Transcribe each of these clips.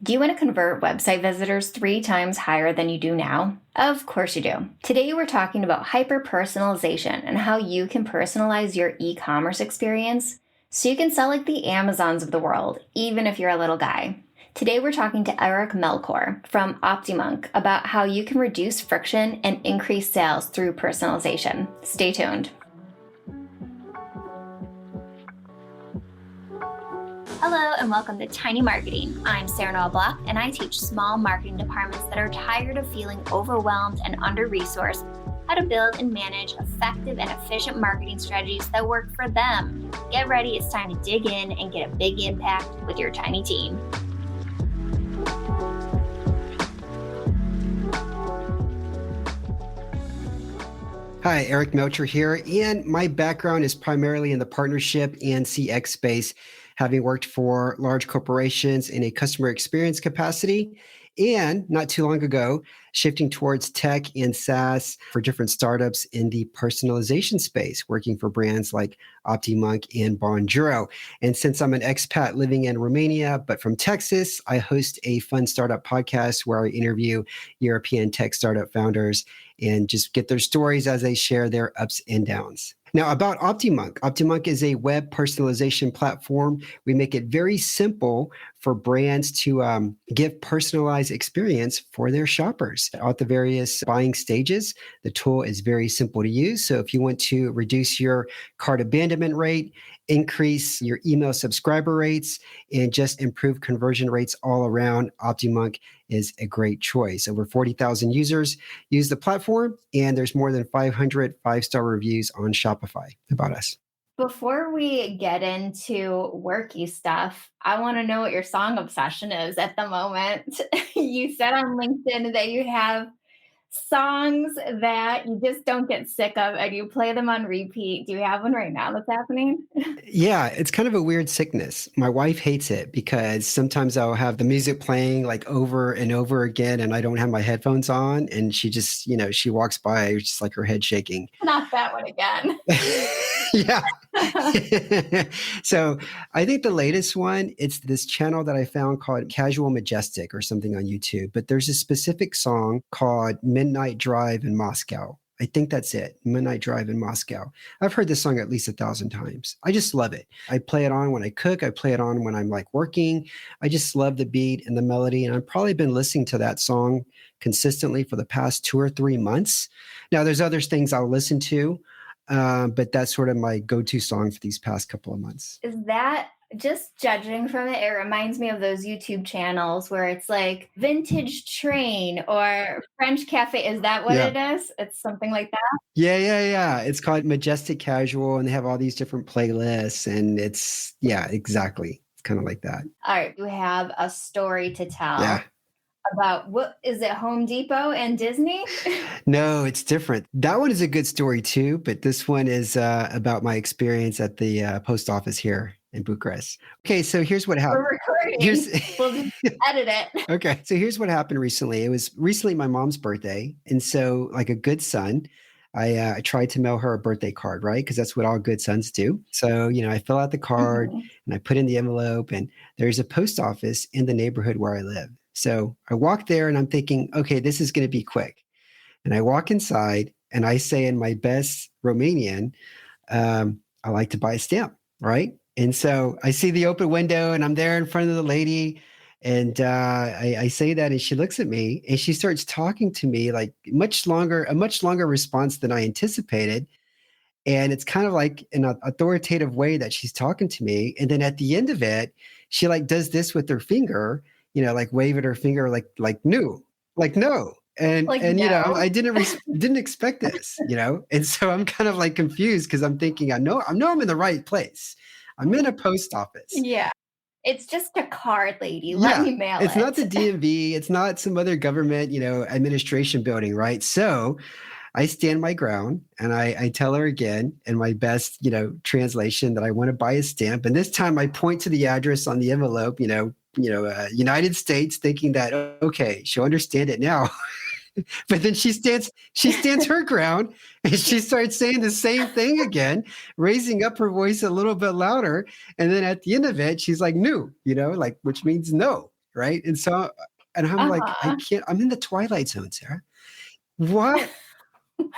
Do you want to convert website visitors 3 times higher than you do now? Of course you do. Today we're talking about hyper-personalization and how you can personalize your e-commerce experience so you can sell like the Amazons of the world, even if you're a little guy. Today we're talking to Eric Melchor from OptiMonk about how you can reduce friction and increase sales through personalization. Stay tuned. Hello and welcome to Tiny Marketing. I'm Sarah Noah Block and I teach small marketing departments that are tired of feeling overwhelmed and under-resourced how to build and manage effective and efficient marketing strategies that work for them. Get ready, it's time to dig in and get a big impact with your tiny team. Hi, Eric Melchor here, and my background is primarily in the partnership and CX space, having worked for large corporations in a customer experience capacity, and not too long ago, shifting towards tech and SaaS for different startups in the personalization space, working for brands like OptiMonk and Bonjoro. And since I'm an expat living in Romania, but from Texas, I host a fun startup podcast where I interview European tech startup founders and just get their stories as they share their ups and downs. Now, about OptiMonk. OptiMonk is a web personalization platform. We make it very simple for brands to give personalized experience for their shoppers at the various buying stages. The tool is very simple to use. So if you want to reduce your cart abandonment rate, increase your email subscriber rates, and just improve conversion rates all around, OptiMonk is a great choice. Over 40,000 users use the platform, and there's more than 500 five-star reviews on Shopify about us. Before we get into worky stuff, I want to know what your song obsession is at the moment. You said on LinkedIn that you have songs that you just don't get sick of and you play them on repeat. Do you have one right now that's happening? Yeah, it's kind of a weird sickness. My wife hates it because sometimes I'll have the music playing like over and over again and I don't have my headphones on and she just, she walks by just like her head shaking. Not that one again. Yeah. So I think the latest one, it's this channel that I found called Casual Majestic or something on YouTube, but there's a specific song called Midnight Drive in Moscow. I think that's it. Midnight Drive in Moscow. I've heard this song at least 1,000 times. I just love it. I play it on when I cook. I play it on when I'm like working. I just love the beat and the melody. And I've probably been listening to that song consistently for the past 2 or 3 months. Now, there's other things I'll listen to, but that's sort of my go-to song for these past couple of months. Is that, just judging from it, it reminds me of those YouTube channels where it's like Vintage Train or French Cafe. Is that what it is? It's something like that? Yeah. It's called Majestic Casual, and they have all these different playlists, and it's, yeah, exactly. It's kind of like that. All right. You have a story to tell. Yeah. About what is it, Home Depot and Disney? No, it's different. That one is a good story too, but this one is about my experience at the post office here in Bucharest. Okay, so here's what happened. We're recording. We'll just edit it. Okay, so here's what happened recently. It was recently my mom's birthday, and so like a good son, I tried to mail her a birthday card, right? Because that's what all good sons do. So, I fill out the card and I put in the envelope, and there's a post office in the neighborhood where I live. So I walk there and I'm thinking, okay, this is going to be quick. And I walk inside and I say in my best Romanian, I like to buy a stamp, right? And so I see the open window and I'm there in front of the lady. And I say that and she looks at me and she starts talking to me like a much longer response than I anticipated. And it's kind of like in an authoritative way that she's talking to me. And then at the end of it, she like does this with her finger, like wave at her finger, like no. And no. I didn't expect this, and so I'm kind of like confused because I'm thinking, I know I'm in the right place. I'm in a post office. Yeah. It's just a card, lady. Let me mail it. It's not the DMV. It's not some other government, administration building, right? So I stand my ground and I tell her again in my best, translation that I want to buy a stamp. And this time I point to the address on the envelope, United States, thinking that, okay, she'll understand it now. But then she stands her ground and she starts saying the same thing again, raising up her voice a little bit louder. And then at the end of it, she's like, no, which means no. right? And I'm like, I Uh-huh. can't, I'm in the twilight zone, Sarah. What? What's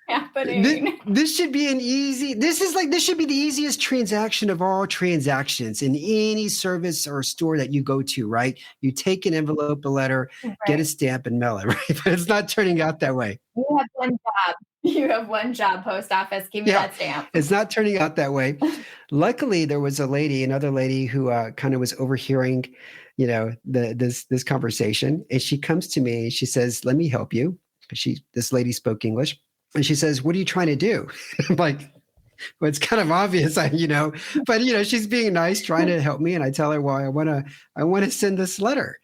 happening? This should be an easy, this should be the easiest transaction of all transactions in any service or store that you go to, right? You take an envelope, a letter, get a Right. stamp and mail it, right? But it's not turning out that way. You have one job. You have one job, post office. Give me Yeah, that stamp. it's not turning out that way. Luckily, there was another lady who kind of was overhearing, this conversation, and she comes to me and she says, "Let me help you." This lady spoke English, and she says, "What are you trying to do?" I'm like, "Well, it's kind of obvious, but she's being nice, trying to help me, and I tell her, "Well, I want to send this letter."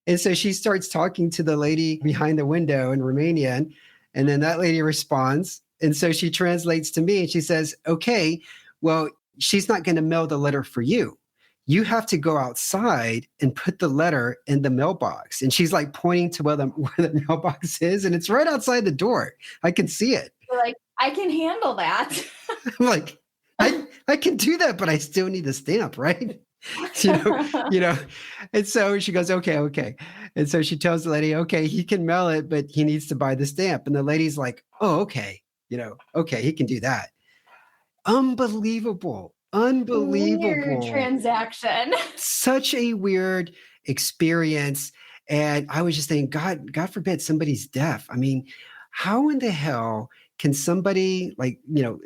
And so she starts talking to the lady behind the window in Romanian. And then that lady responds. And so she translates to me and she says, "Okay, well, she's not going to mail the letter for you. You have to go outside and put the letter in the mailbox." And she's like pointing to where the mailbox is. And it's right outside the door. I can see it. You're like, I can handle that. I'm like, I can do that, but I still need the stamp, right? you know, you know. And so she goes, "Okay, okay." And so she tells the lady, "Okay, he can mail it, but he needs to buy the stamp." And the lady's like, "Oh, okay. Okay, he can do that." Unbelievable. Weird Unbelievable. transaction. Such a weird experience. And I was just thinking, God forbid somebody's deaf. I mean, how in the hell can somebody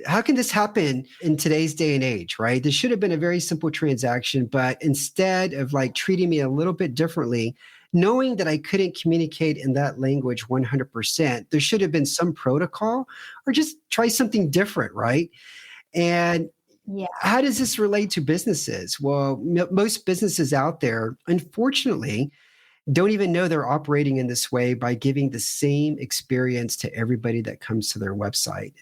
how can this happen in today's day and age, right? This should have been a very simple transaction, but instead of like treating me a little bit differently, knowing that I couldn't communicate in that language 100%, there should have been some protocol or just try something different, right? And Yeah. how does this relate to businesses? Well, most businesses out there, unfortunately, don't even know they're operating in this way by giving the same experience to everybody that comes to their website.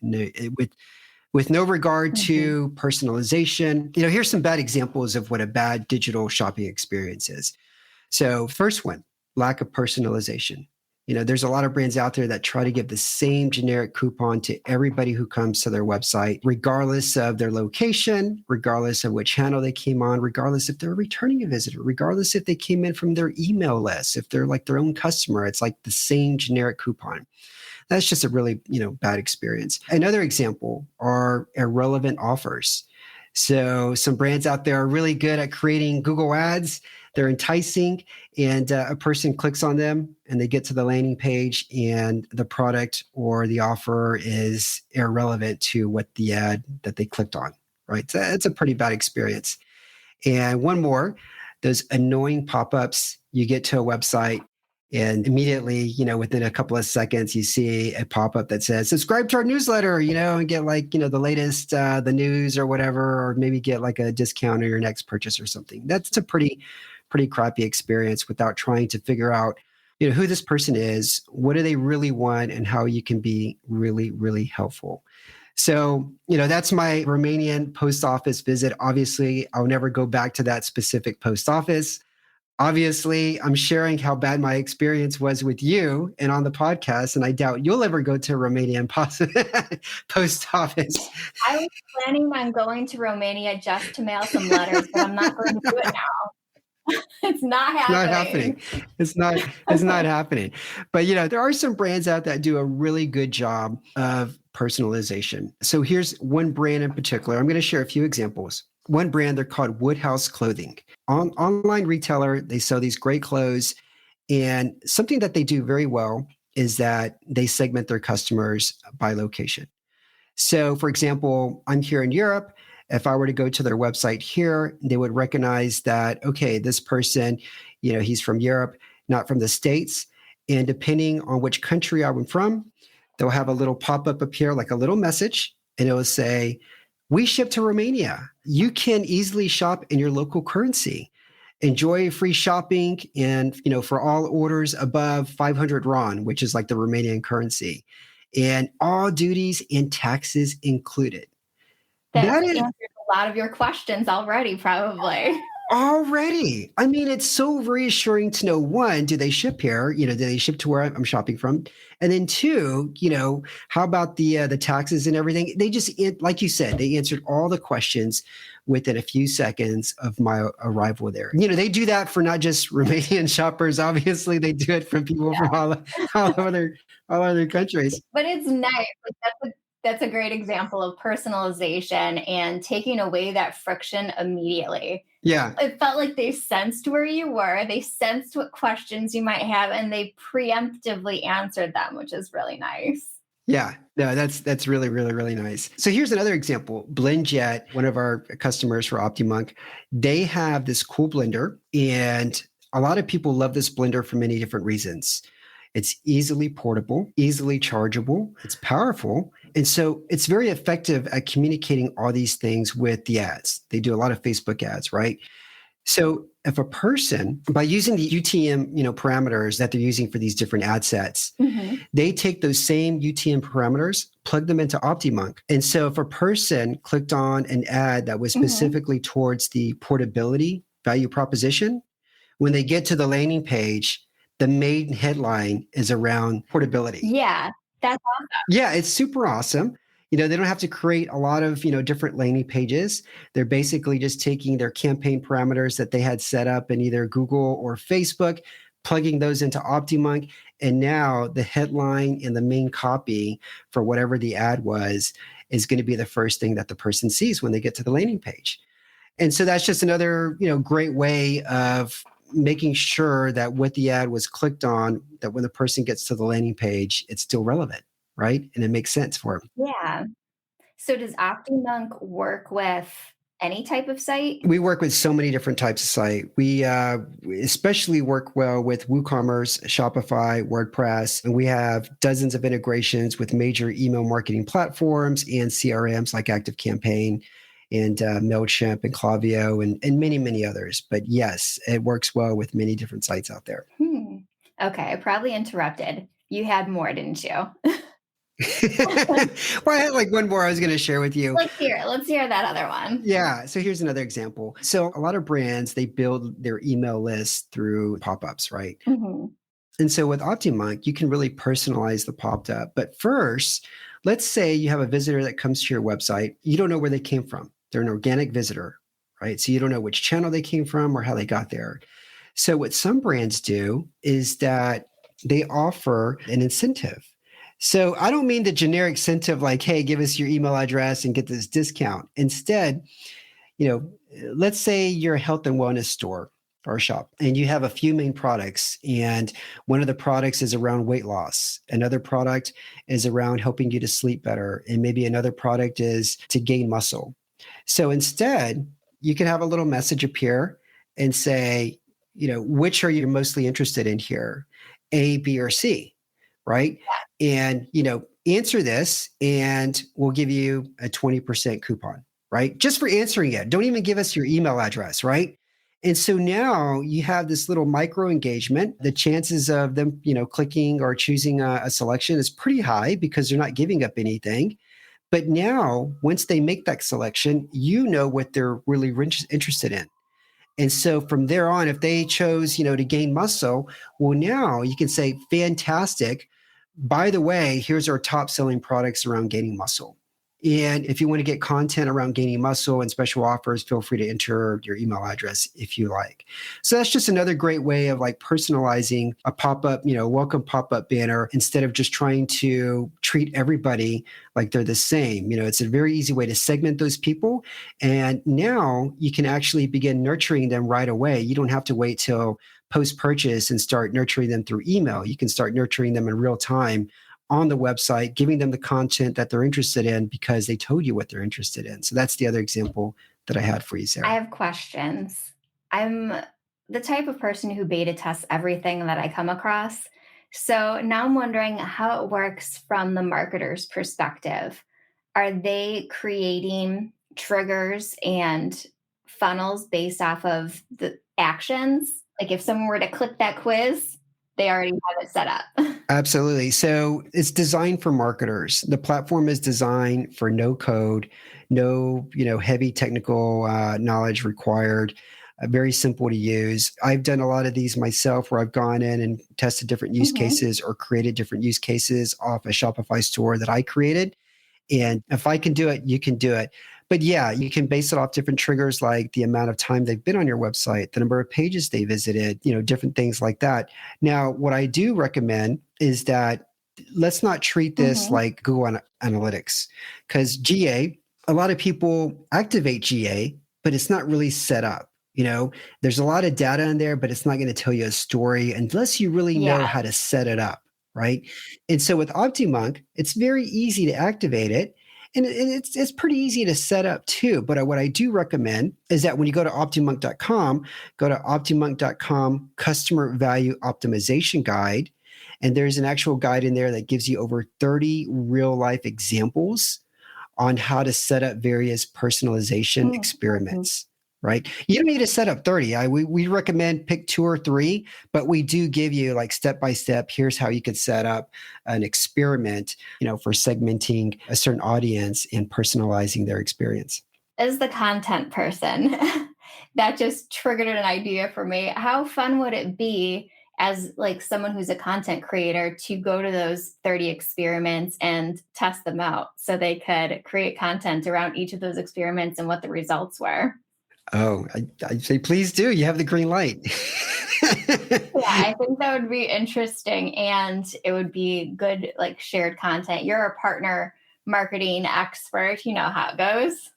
With no regard Mhm. to personalization. Here's some bad examples of what a bad digital shopping experience is. So, first one, lack of personalization. There's a lot of brands out there that try to give the same generic coupon to everybody who comes to their website, regardless of their location, regardless of what channel they came on, regardless if they're returning a visitor, regardless if they came in from their email list, if they're like their own customer, it's like the same generic coupon. That's just a really, bad experience. Another example are irrelevant offers. So some brands out there are really good at creating Google ads. They're enticing, and a person clicks on them and they get to the landing page and the product or the offer is irrelevant to what the ad that they clicked on, right? So it's a pretty bad experience. And one more, those annoying pop-ups. You get to a website and immediately, within a couple of seconds, you see a pop-up that says, "Subscribe to our newsletter," and get the latest, the news or whatever, or maybe get like a discount on your next purchase or something. That's a pretty crappy experience without trying to figure out, who this person is, what do they really want, and how you can be really, really helpful. So, that's my Romanian post office visit. Obviously, I'll never go back to that specific post office. Obviously, I'm sharing how bad my experience was with you and on the podcast, and I doubt you'll ever go to a Romanian post office. I was planning on going to Romania just to mail some letters, but I'm not going to do it now. It's not It's not happening. happening. It's not happening. But there are some brands out that do a really good job of personalization. So here's one brand in particular. I'm going to share a few examples. One brand, they're called Woodhouse Clothing. Online retailer, they sell these great clothes. And something that they do very well is that they segment their customers by location. So, for example, I'm here in Europe. If I were to go to their website here, they would recognize that, okay, this person, he's from Europe, not from the States. And depending on which country I'm from, they'll have a little pop up appear, like a little message, and it will say, "We ship to Romania. You can easily shop in your local currency. Enjoy free shopping and, for all orders above 500 RON, which is like the Romanian currency, and all duties and taxes included." That's That is answered a lot of your questions already, probably. already, I mean, it's so reassuring to know, one, do they ship here? Do they ship to where I'm shopping from? And then two, how about the taxes and everything? They just, like you said, they answered all the questions within a few seconds of my arrival there. They do that for not just Romanian shoppers. Obviously, they do it from people from all other countries. But it's nice. Like that's a great example of personalization and taking away that friction immediately. Yeah. It felt like they sensed where you were, they sensed what questions you might have, and they preemptively answered them, which is really nice. Yeah, no, that's really, really, really nice. So here's another example. BlendJet, one of our customers for OptiMonk, they have this cool blender, and a lot of people love this blender for many different reasons. It's easily portable, easily chargeable, it's powerful. And so it's very effective at communicating all these things with the ads. They do a lot of Facebook ads, right? So if a person, by using the UTM, parameters that they're using for these different ad sets, they take those same UTM parameters, plug them into OptiMonk. And so if a person clicked on an ad that was specifically towards the portability value proposition, when they get to the landing page, the main headline is around portability. Yeah, that's awesome. Yeah, it's super awesome. They don't have to create a lot of, different landing pages. They're basically just taking their campaign parameters that they had set up in either Google or Facebook, plugging those into OptiMonk. And now the headline and the main copy for whatever the ad was is going to be the first thing that the person sees when they get to the landing page. And so that's just another, great way of making sure that what the ad was clicked on, that when the person gets to the landing page, it's still relevant, right? And it makes sense for them. Yeah. So does OptiMonk work with any type of site? We work with so many different types of site. We especially work well with WooCommerce, Shopify, WordPress, and we have dozens of integrations with major email marketing platforms and CRMs like ActiveCampaign and Melchor and Klaviyo and many, many others. But yes, it works well with many different sites out there. Okay, I probably interrupted. You had more, didn't you? Well, I had like one more I was going to share with you. Let's hear that other one. Yeah. So here's another example. So a lot of brands, they build their email list through pop-ups, right? And so with OptiMonk, you can really personalize the pop-up. But first, let's say you have a visitor that comes to your website. You don't know where they came from. They're an organic visitor, right? So you don't know which channel they came from or how they got there. So what some brands do is that they offer an incentive. So I don't mean the generic incentive like, hey, give us your email address and get this discount. Instead, let's say you're a health and wellness store or shop and you have a few main products, and one of the products is around weight loss. Another product is around helping you to sleep better. And maybe another product is to gain muscle. So instead, you can have a little message appear and say, which are you mostly interested in here? A, B, or C, right? And, answer this and we'll give you a 20% coupon, right? Just for answering it. Don't even give us your email address, right? And so now you have this little micro engagement. The chances of them, clicking or choosing a selection is pretty high because they're not giving up anything. But now, once they make that selection, what they're really interested in. And so from there on, if they chose, to gain muscle, well, now you can say, fantastic. By the way, here's our top selling products around gaining muscle. And if you want to get content around gaining muscle and special offers, feel free to enter your email address if you like. So that's just another great way of like personalizing a pop-up, welcome pop-up banner instead of just trying to treat everybody like they're the same. It's a very easy way to segment those people. And now you can actually begin nurturing them right away. You don't have to wait till post-purchase and start nurturing them through email. You can start nurturing them in real time on the website, giving them the content that they're interested in because they told you what they're interested in. So that's the other example that I had for you, Sarah. I have questions. I'm the type of person who beta tests everything that I come across. So now I'm wondering how it works from the marketer's perspective. Are they creating triggers and funnels based off of the actions? Like if someone were to click that quiz, they already have it set up. Absolutely. So it's designed for marketers. The platform is designed for no code, no, heavy technical knowledge required. Very simple to use. I've done a lot of these myself where I've gone in and tested different use cases or created different use cases off a Shopify store that I created. And if I can do it, you can do it. But yeah, you can base it off different triggers like the amount of time they've been on your website, the number of pages they visited, different things like that. Now, what I do recommend is that let's not treat this Mm-hmm. like Google Analytics, because a lot of people activate GA, but it's not really set up. There's a lot of data in there, but it's not going to tell you a story unless you really know Yeah. how to set it up, right? And so with OptiMonk, it's very easy to activate it. And it's pretty easy to set up too. But what I do recommend is that when you go to optimonk.com, go to optimonk.com customer value optimization guide. And there's an actual guide in there that gives you over 30 real life examples on how to set up various personalization Mm-hmm. experiments, right? You don't need to set up 30. We recommend pick 2 or 3, but we do give you like step by step. Here's how you could set up an experiment, for segmenting a certain audience and personalizing their experience. As the content person, that just triggered an idea for me. How fun would it be as like someone who's a content creator to go to those 30 experiments and test them out so they could create content around each of those experiments and what the results were? Oh, I say, please do. You have the green light. Yeah, I think that would be interesting and it would be good, like shared content. You're a partner marketing expert, you know how it goes.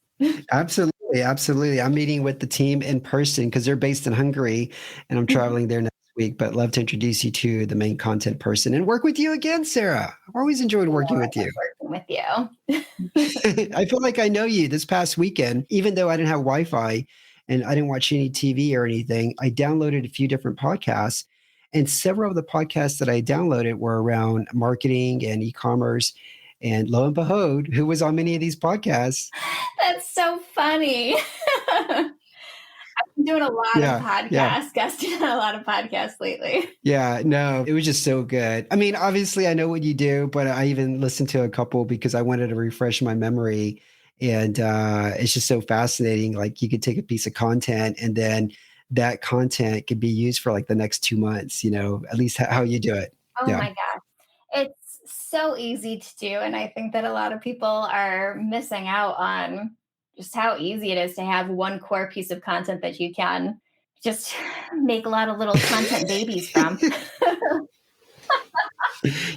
Absolutely. Absolutely. I'm meeting with the team in person because they're based in Hungary and I'm traveling there next week, but love to introduce you to the main content person and work with you again, Sarah. I've always enjoyed working with you. Working with you. I feel like I know you this past weekend, even though I didn't have Wi Fi and I didn't watch any TV or anything. I downloaded a few different podcasts, and several of the podcasts that I downloaded were around marketing and e commerce. And lo and behold, who was on many of these podcasts? That's so funny. I've been doing a lot of Yeah. Yeah. podcasts, guesting on a lot of podcasts lately. Yeah, no, it was just so good. I mean, obviously, I know what you do, but I even listened to a couple because I wanted to refresh my memory. And it's just so fascinating. Like, you could take a piece of content and then that content could be used for like the next 2 months, at least how you do it. Oh Yeah. my gosh. It's so easy to do. And I think that a lot of people are missing out on just how easy it is to have one core piece of content that you can just make a lot of little content babies from.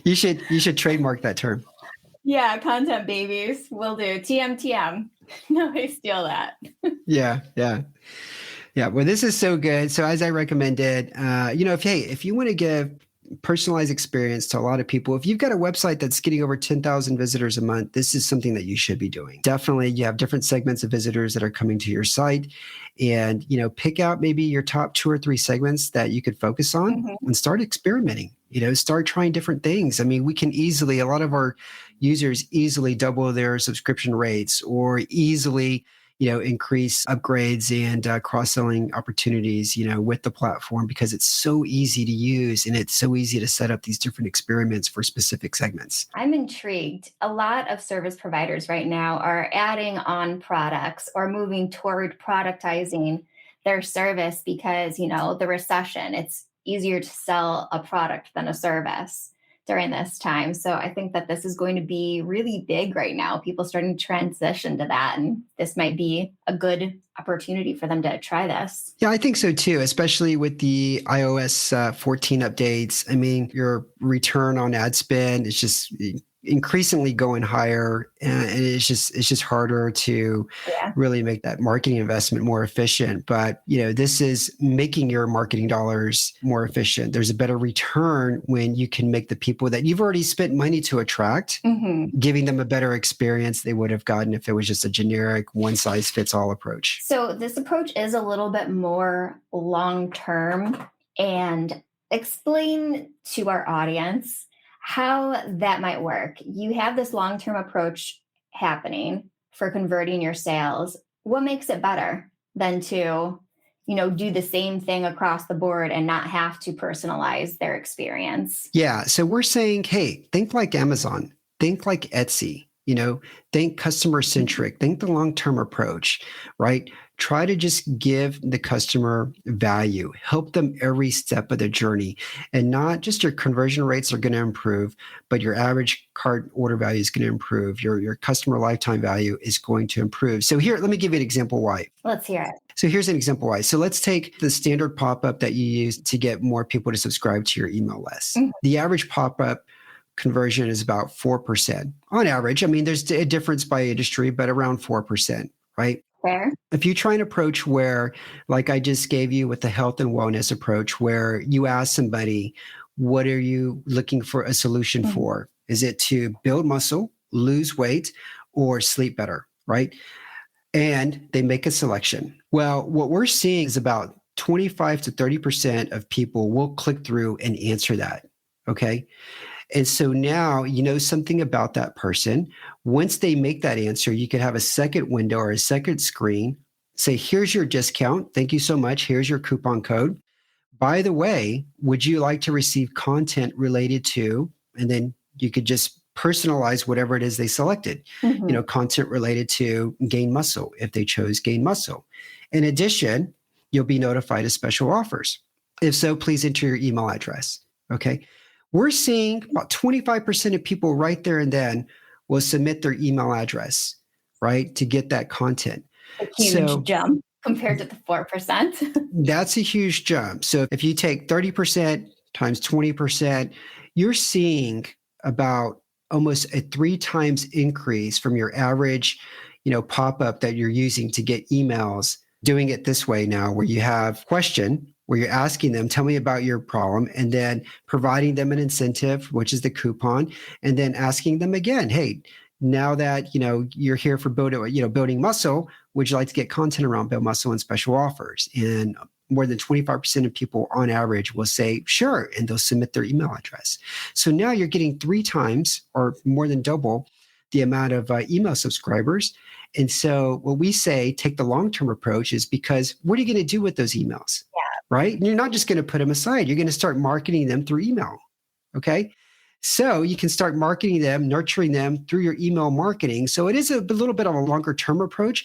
You should trademark that term. Yeah, content babies will do. TM. Nobody steal that. Yeah. Yeah. Yeah, well, this is so good. So, as I recommended, if you want to give personalized experience to a lot of people, if you've got a website that's getting over 10,000 visitors a month, this is something that you should be doing. Definitely, you have different segments of visitors that are coming to your site, and pick out maybe your top 2 or 3 segments that you could focus on Mhm. and start experimenting. Start trying different things. I mean, a lot of our users easily double their subscription rates or easily increase upgrades and cross-selling opportunities, with the platform because it's so easy to use and it's so easy to set up these different experiments for specific segments. I'm intrigued. A lot of service providers right now are adding on products or moving toward productizing their service because, the recession, it's easier to sell a product than a service during this time. So I think that this is going to be really big right now. People starting to transition to that. And this might be a good opportunity for them to try this. Yeah, I think so too, especially with the iOS 14 updates. I mean, your return on ad spend is just increasingly going higher, and it's just harder to Yeah. really make that marketing investment more efficient. But this is making your marketing dollars more efficient. There's a better return when you can make the people that you've already spent money to attract, Mhm. giving them a better experience they would have gotten if it was just a generic one size fits all approach. So this approach is a little bit more long term and explain to our audience how that might work. You have this long term approach happening for converting your sales. What makes it better than to, do the same thing across the board and not have to personalize their experience? Yeah. So we're saying, hey, think like Amazon, think like Etsy, think customer centric, think the long term approach, right? Try to just give the customer value, help them every step of the journey, and not just your conversion rates are going to improve, but your average cart order value is going to improve. Your customer lifetime value is going to improve. So here, let me give you an example why. Let's hear it. So here's an example why. So let's take the standard pop-up that you use to get more people to subscribe to your email list. Mhm. The average pop-up conversion is about 4% on average. I mean, there's a difference by industry, but around 4%, right? Fair. If you try an approach where, like I just gave you with the health and wellness approach, where you ask somebody, what are you looking for a solution for? Is it to build muscle, lose weight, or sleep better, right? And they make a selection. Well, what we're seeing is about 25 to 30% of people will click through and answer that. Okay. And so now you know something about that person. Once they make that answer, you could have a second window or a second screen. Say, here's your discount. Thank you so much. Here's your coupon code. By the way, would you like to receive content related to, and then you could just personalize whatever it is they selected, content related to gain muscle if they chose gain muscle. In addition, you'll be notified of special offers. If so, please enter your email address. Okay. We're seeing about 25% of people right there and then will submit their email address, right, to get that content. A huge jump compared to the 4%. That's a huge jump. So if you take 30% times 20%, you're seeing about almost a 3 times increase from your average, pop-up that you're using to get emails. Doing it this way now, where you have question, where you're asking them, tell me about your problem, and then providing them an incentive, which is the coupon, and then asking them again, hey, now that you're here for building muscle, would you like to get content around build muscle and special offers? And more than 25% of people on average will say sure, and they'll submit their email address. So now you're getting 3 times or more than double the amount of email subscribers. And so what we say, take the long-term approach, is because what are you going to do with those emails? Yeah. Right? And you're not just going to put them aside. You're going to start marketing them through email. Okay. So you can start marketing them, nurturing them through your email marketing. So it is a little bit of a longer term approach,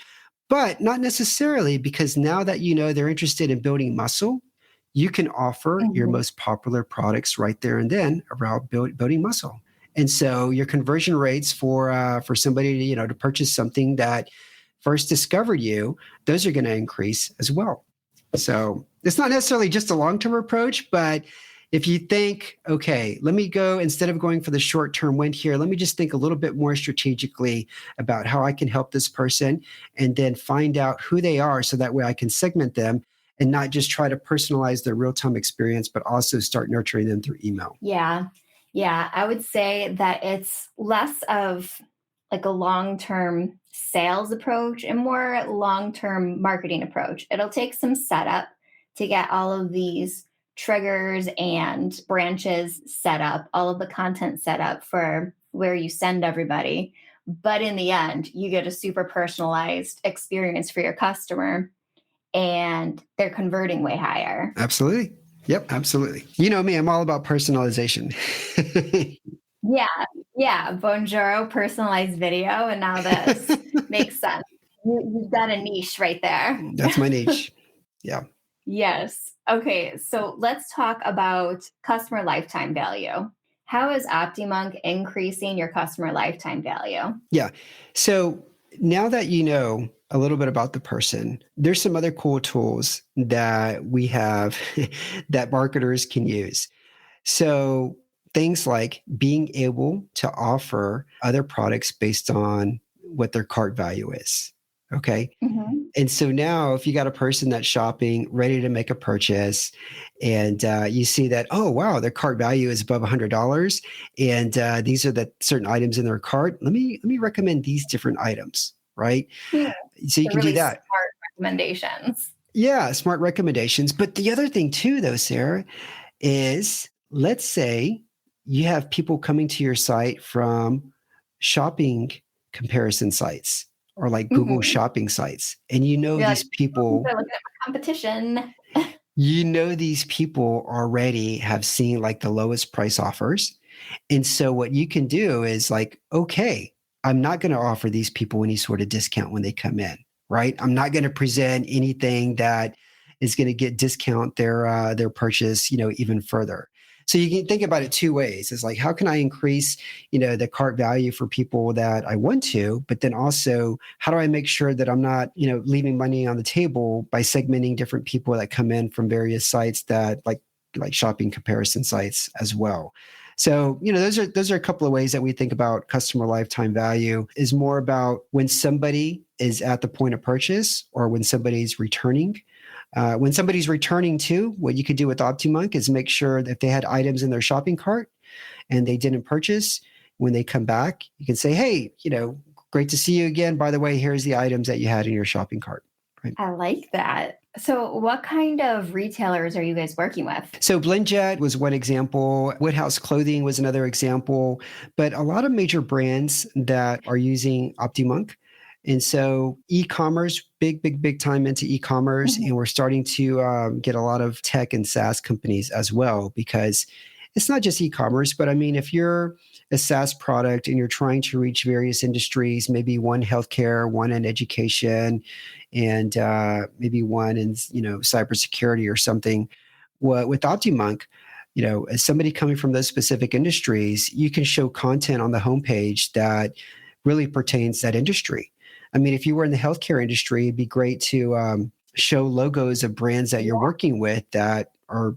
but not necessarily, because now that they're interested in building muscle, you can offer your most popular products right there and then around building muscle. And so your conversion rates for somebody to purchase something that first discovered you, those are going to increase as well. So it's not necessarily just a long-term approach, but if you think, okay, let me go, instead of going for the short-term win here, let me just think a little bit more strategically about how I can help this person, and then find out who they are so that way I can segment them and not just try to personalize their real-time experience, but also start nurturing them through email. Yeah. Yeah. I would say that it's less of like a long-term sales approach and more long-term marketing approach. It'll take some setup to get all of these triggers and branches set up, all of the content set up for where you send everybody. But in the end, you get a super personalized experience for your customer, and they're converting way higher. Absolutely. Yep, absolutely. You know me, I'm all about personalization. Yeah. Yeah. Bonjoro, personalized video. And now this makes sense. You've got a niche right there. That's my niche. Yeah. Yes. Okay. So let's talk about customer lifetime value. How is OptiMonk increasing your customer lifetime value? Yeah. So now that you know a little bit about the person, there's some other cool tools that we have that marketers can use. So things like being able to offer other products based on what their cart value is. Okay. And so now if you got a person that's shopping, ready to make a purchase, and you see that, oh, wow, their cart value is above $100, and these are the certain items in their cart, let me recommend these different items, right? Yeah. So you can really do that. Smart recommendations. Yeah, smart recommendations. But the other thing too, though, Sarah, is let's say you have people coming to your site from shopping comparison sites or like Google shopping sites. And You're these like, people, they're looking at my competition. these people already have seen like the lowest price offers. And so what you can do is like, okay, I'm not going to offer these people any sort of discount when they come in. right? I'm not going to present anything that is going to get discount their purchase, even further. So you can think about it two ways. It's like, how can I increase, the cart value for people that I want to, but then also how do I make sure that I'm not, leaving money on the table by segmenting different people that come in from various sites that like shopping comparison sites as well. So, those are a couple of ways that we think about customer lifetime value is more about when somebody is at the point of purchase or when somebody's returning. When somebody's returning too, what you could do with OptiMonk is make sure that if they had items in their shopping cart and they didn't purchase, when they come back, you can say, hey, great to see you again. By the way, here's the items that you had in your shopping cart. Right. I like that. So, what kind of retailers are you guys working with? So BlendJet was one example. Woodhouse Clothing was another example. But a lot of major brands that are using OptiMonk. And so e-commerce, big time into e-commerce. Mhm. And we're starting to get a lot of tech and SaaS companies as well, because it's not just e-commerce, but I mean, if you're a SaaS product and you're trying to reach various industries, maybe one healthcare, one in education, and maybe one in cybersecurity or something. With OptiMonk, as somebody coming from those specific industries, you can show content on the homepage that really pertains to that industry. I mean, if you were in the healthcare industry, it'd be great to show logos of brands that you're working with that are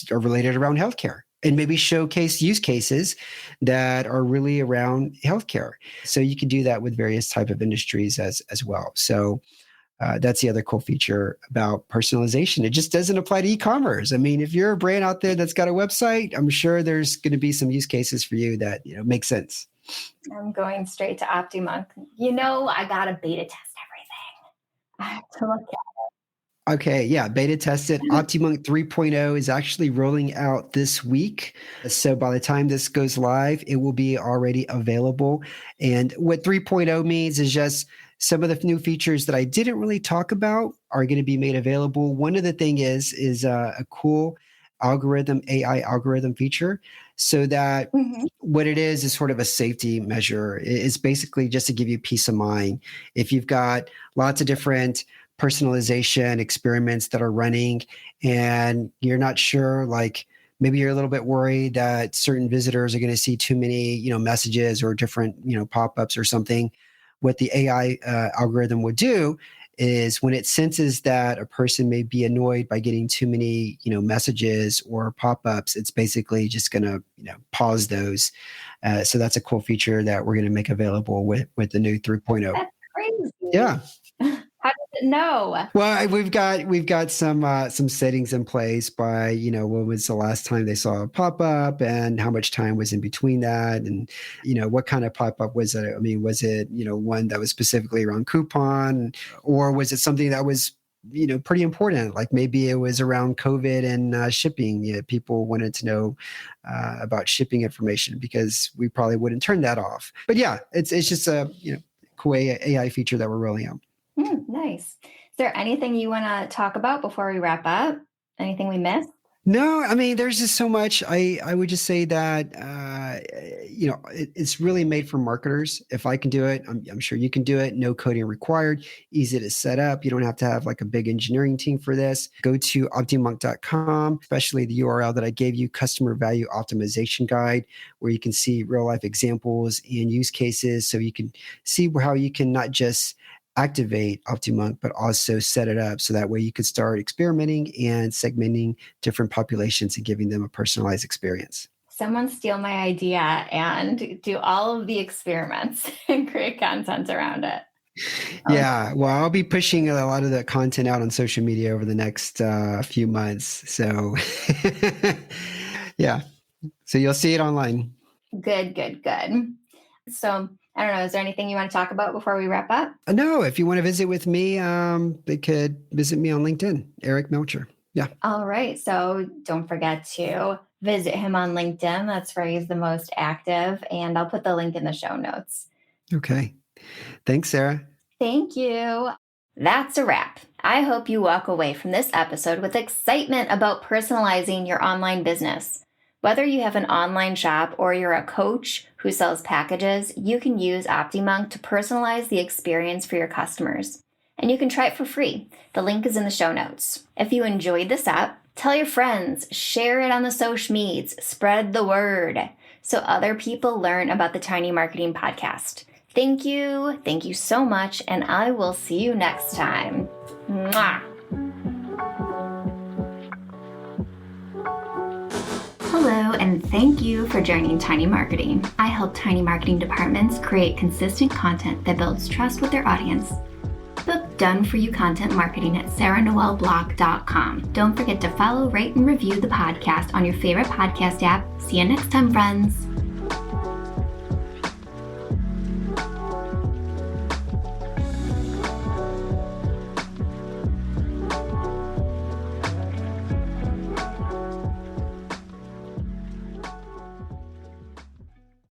related around healthcare, and maybe showcase use cases that are really around healthcare. So you can do that with various type of industries as well. So that's the other cool feature about personalization. It just doesn't apply to e-commerce. I mean, if you're a brand out there that's got a website, I'm sure there's going to be some use cases for you that make sense. I'm going straight to OptiMonk. I got to beta test everything. I have to look Okay, yeah, beta tested. at it. OptiMonk 3.0 is actually rolling out this week. So by the time this goes live, it will be already available. And what 3.0 means is just some of the new features that I didn't really talk about are going to be made available. One of the thing is a cool AI algorithm feature, so that Mhm. what it is sort of a safety measure. It's basically just to give you peace of mind. If you've got lots of different personalization experiments that are running and you're not sure, like maybe you're a little bit worried that certain visitors are going to see too many messages or different pop-ups or something, what the AI algorithm would do is when it senses that a person may be annoyed by getting too many messages or pop-ups, it's basically just going to pause those. So that's a cool feature that we're going to make available with the new 3.0. That's crazy. Yeah. How does it know? Well, we've got some settings in place by when was the last time they saw a pop up and how much time was in between that, and what kind of pop up was it? I mean, was it one that was specifically around coupon, or was it something that was pretty important, like maybe it was around COVID and shipping? People wanted to know about shipping information because we probably wouldn't turn that off. But yeah, it's just a cool AI feature that we're rolling out. Nice. Is there anything you want to talk about before we wrap up? Anything we missed? No, I mean, there's just so much. I would just say that it's really made for marketers. If I can do it, I'm sure you can do it. No coding required. Easy to set up. You don't have to have like a big engineering team for this. Go to optimonk.com, especially the URL that I gave you, Customer Value Optimization Guide, where you can see real life examples and use cases, so you can see how you can not just activate OptiMonk, but also set it up so that way you could start experimenting and segmenting different populations and giving them a personalized experience. Someone steal my idea and do all of the experiments and create content around it. Yeah, well, I'll be pushing a lot of the content out on social media over the next few months. So, yeah, so you'll see it online. Good, good, good. So, I don't know. Is there anything you want to talk about before we wrap up? No, if you want to visit with me, they could visit me on LinkedIn, Eric Melchor. Yeah. All right. So, don't forget to visit him on LinkedIn. That's where he's the most active. And I'll put the link in the show notes. Okay. Thanks, Sarah. Thank you. That's a wrap. I hope you walk away from this episode with excitement about personalizing your online business. Whether you have an online shop or you're a coach who sells packages, you can use OptiMonk to personalize the experience for your customers. and you can try it for free. The link is in the show notes. If you enjoyed this app, tell your friends, share it on the social medias, spread the word so other people learn about the Tiny Marketing Podcast. Thank you so much, and I will see you next time. Mwah! Hello, and thank you for joining Tiny Marketing. I help tiny marketing departments create consistent content that builds trust with their audience. Book done-for-you content marketing at sarahnoelblog.com. Don't forget to follow, rate, and review the podcast on your favorite podcast app. See you next time, friends.